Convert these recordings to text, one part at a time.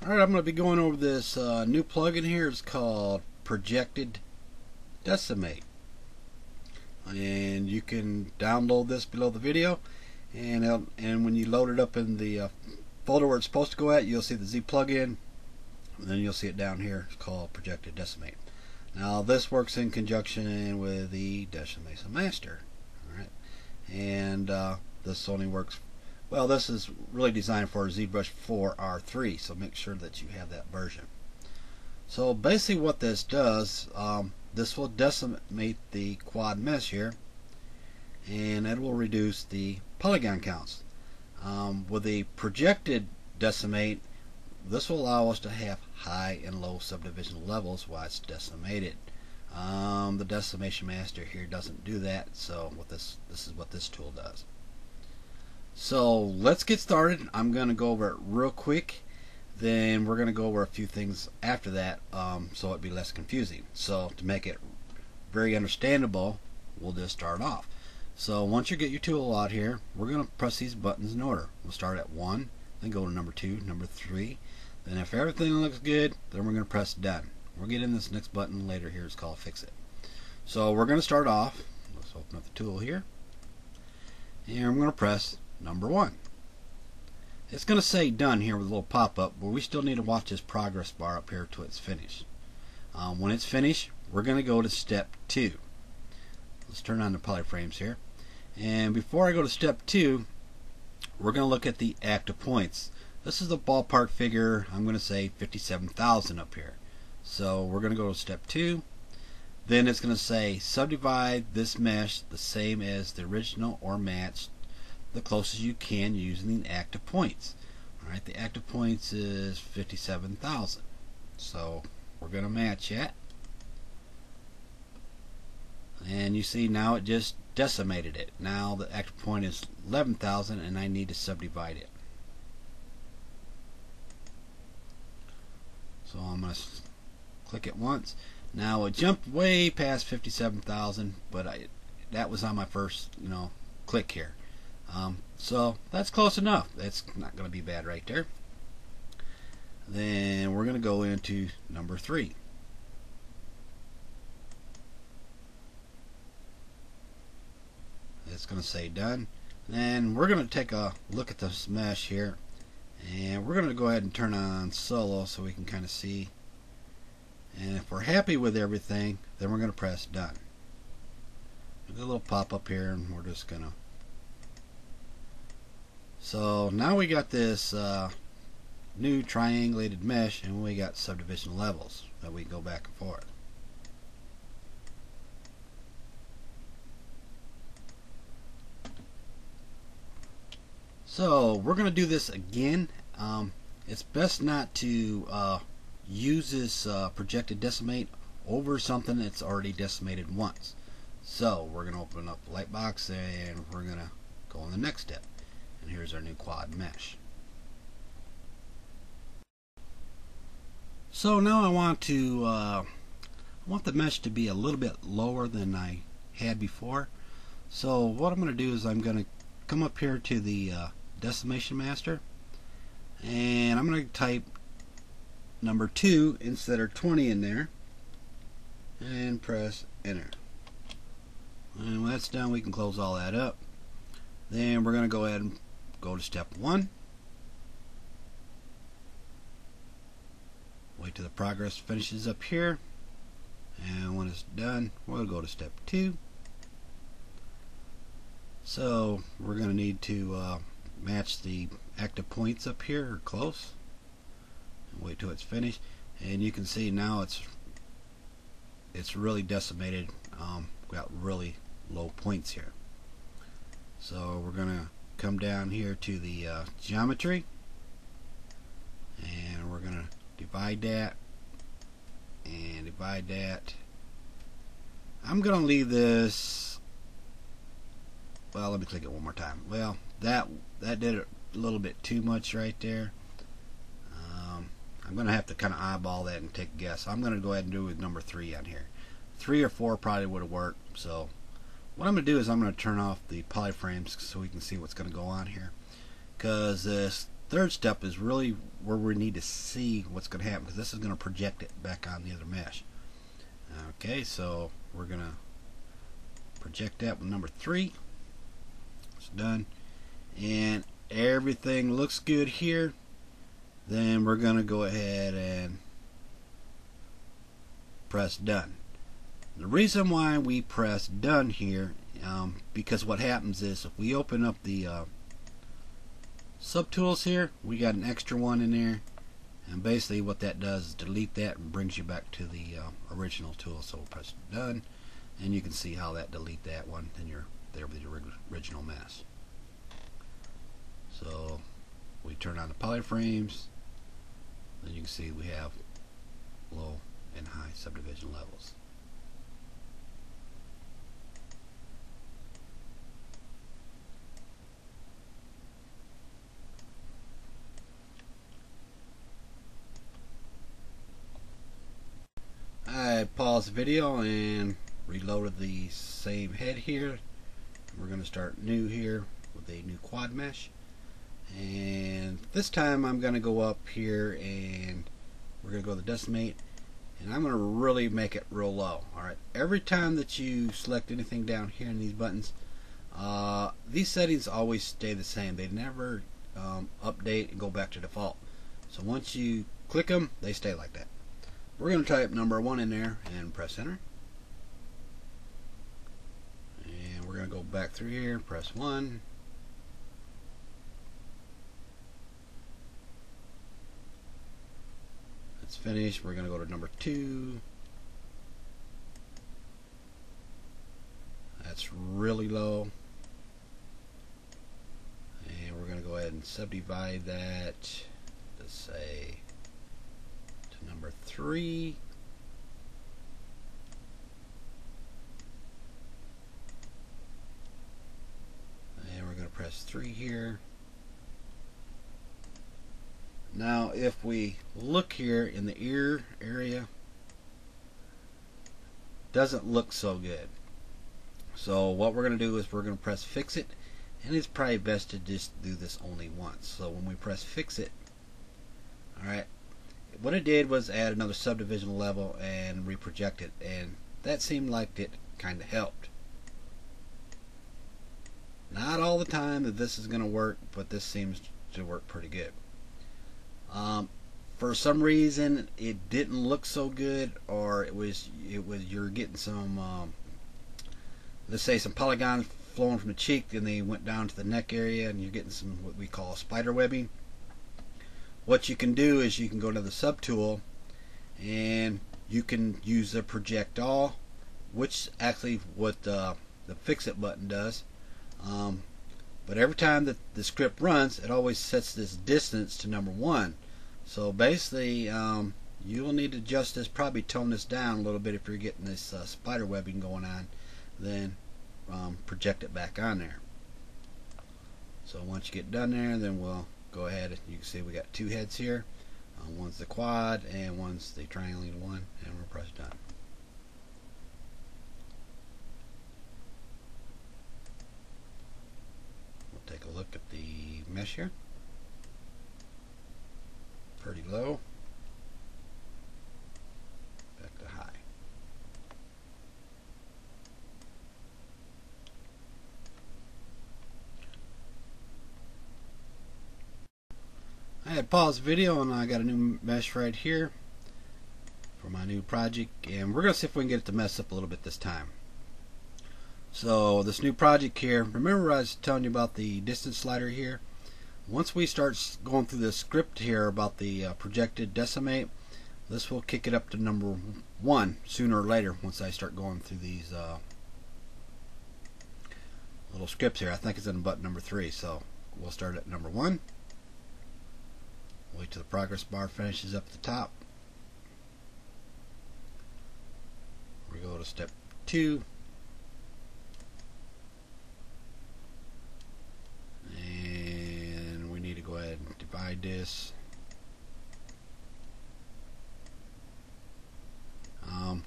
Alright, I'm going to be going over this new plugin here. It's called Projected Decimate. And you can download this below the video. And when you load it up in the folder where it's supposed to go at, you'll see the Z plugin. And then you'll see it down here. It's called Projected Decimate. Now this works in conjunction with the Decimation Master. Alright, and this only works. Well, this is really designed for ZBrush 4 R3, so make sure that you have that version. So basically what this does, this will decimate the quad mesh here, and it will reduce the polygon counts. With the projected decimate, this will allow us to have high and low subdivision levels while it's decimated. The Decimation Master here doesn't do that, so this is what this tool does. So let's get started. I'm going to go over it real quick, then we're going to go over a few things after that, so it'd be less confusing. So to make it very understandable, we'll just start off. So once you get your tool out here, we're going to press these buttons in order. We'll start at 1, then go to number 2, number 3, then if everything looks good, then we're going to press done. We'll get in this next button later here. It's called fix it. So we're going to start off. Let's open up the tool here, and I'm going to press number 1. It's going to say done here with a little pop-up, but we still need to watch this progress bar up here till it's finished. When it's finished, we're going to go to step 2. Let's turn on the polyframes here, and before I go to step 2, we're going to look at the active points. This is the ballpark figure. I'm going to say 57,000 up here. So we're going to go to step 2. Then it's going to say subdivide this mesh the same as the original or match the closest you can using the active points. Alright, the active points is 57,000. So we're going to match that. And you see now it just decimated it. Now the active point is 11,000 and I need to subdivide it. So I'm going to click it once. Now it jumped way past 57,000, but that was on my first click here. So that's close enough. That's not going to be bad right there. Then we're going to go into number 3. It's going to say done. Then we're going to take a look at this mesh here, and we're going to go ahead and turn on solo so we can kind of see. And if we're happy with everything, then we're going to press done. There's a little pop up here, and we're just going to. So now we got this new triangulated mesh, and we got subdivision levels that we can go back and forth. So we're going to do this again. It's best not to use this projected decimate over something that's already decimated once. So we're going to open up the Lightbox, and we're going to go on the next step. And here's our new quad mesh. So now I want the mesh to be a little bit lower than I had before. So what I'm going to do is I'm going to come up here to the Decimation Master, and I'm going to type number 2 instead of 20 in there, and press enter. And when that's done, we can close all that up. Then we're going to go ahead and go to step 1. Wait till the progress finishes up here, and when it's done, we'll go to step 2. So we're going to need to match the active points up here, or close. Wait till it's finished, and you can see now it's really decimated. Got really low points here. So we're gonna come down here to the geometry, and we're gonna divide that and divide that. I'm gonna leave this. Well, let me click it one more time. Well, that did it a little bit too much right there. I'm going to have to kind of eyeball that and take a guess. I'm going to go ahead and do it with number 3 on here. 3 or 4 probably would have worked. So what I'm going to do is I'm going to turn off the polyframes so we can see what's going to go on here. Because this third step is really where we need to see what's going to happen, because this is going to project it back on the other mesh. Okay, so we're going to project that with number 3. It's done, and everything looks good here. Then we're going to go ahead and press done. The reason why we press done here, because what happens is if we open up the subtools here, we got an extra one in there, and basically what that does is delete that and brings you back to the original tool. So we'll press done, and you can see how that delete that one, and you're there with the original mess. So we turn on the polyframes, then you can see we have low and high subdivision levels. I paused the video and reloaded the same head here. We're going to start new here with a new quad mesh, and this time I'm going to go up here and we're going to go to the Decimate, and I'm going to really make it real low. Alright, every time that you select anything down here in these buttons, these settings always stay the same. They never update and go back to default. So once you click them, they stay like that. We're going to type number 1 in there and press enter. And we're going to go back through here, press 1. It's finished. We're going to go to number 2. That's really low. And we're going to go ahead and subdivide that to say to number 3. And we're going to press 3 here. Now if we look here in the ear area, doesn't look so good. So what we're going to do is we're going to press fix it, and it's probably best to just do this only once. So when we press fix it, alright, what it did was add another subdivision level and reproject it, and that seemed like it kind of helped. Not all the time that this is going to work, but this seems to work pretty good. For some reason it didn't look so good, or it was you're getting some let's say some polygons flowing from the cheek, and they went down to the neck area, and you're getting some what we call spider webbing. What you can do is you can go to the subtool and you can use the project all, which actually what the fix it button does. But every time that the script runs, it always sets this distance to number 1. So basically, you'll need to adjust this, probably tone this down a little bit if you're getting this spider webbing going on. Then project it back on there. So once you get done there, then we'll go ahead and you can see we got 2 heads here. One's the quad and one's the triangulated one, and we'll press done. We'll take a look at the mesh here. Pretty low. Back to high. I had paused the video and I got a new mesh right here for my new project, and we're going to see if we can get it to mess up a little bit this time. So this new project here, remember I was telling you about the distance slider here? Once we start going through the script here about the projected decimate, this will kick it up to number 1 sooner or later once I start going through these little scripts here. I think it's in button number 3, so we'll start at number 1. Wait till the progress bar finishes up at the top. We go to step 2. Go ahead and divide this.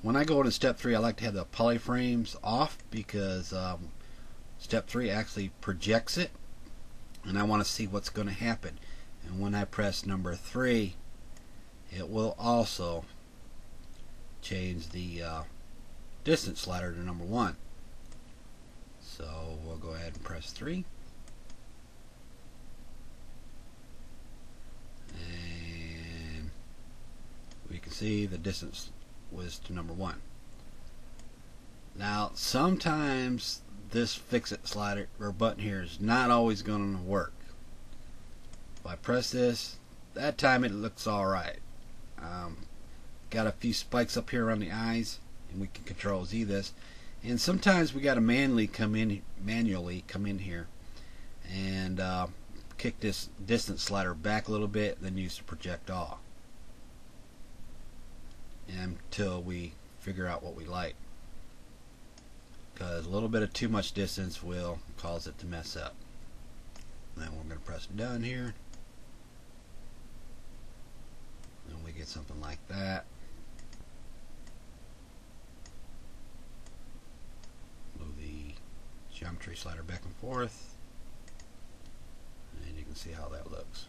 When I go into step 3, I like to have the polyframes off, because step 3 actually projects it, and I want to see what's going to happen. and when I press number 3, it will also change the distance slider to number 1. So we'll go ahead and press 3. And we can see the distance was to number 1. Now sometimes this fix-it slider or button here is not always going to work. If I press this, that time it looks alright. Got a few spikes up here around the eyes, and we can control Z this. And sometimes we got to manually come in here and kick this distance slider back a little bit, then use the project all until we figure out what we like. Because a little bit of too much distance will cause it to mess up. Then we're going to press done here, and we get something like that. Move the geometry slider back and forth, and you can see how that looks.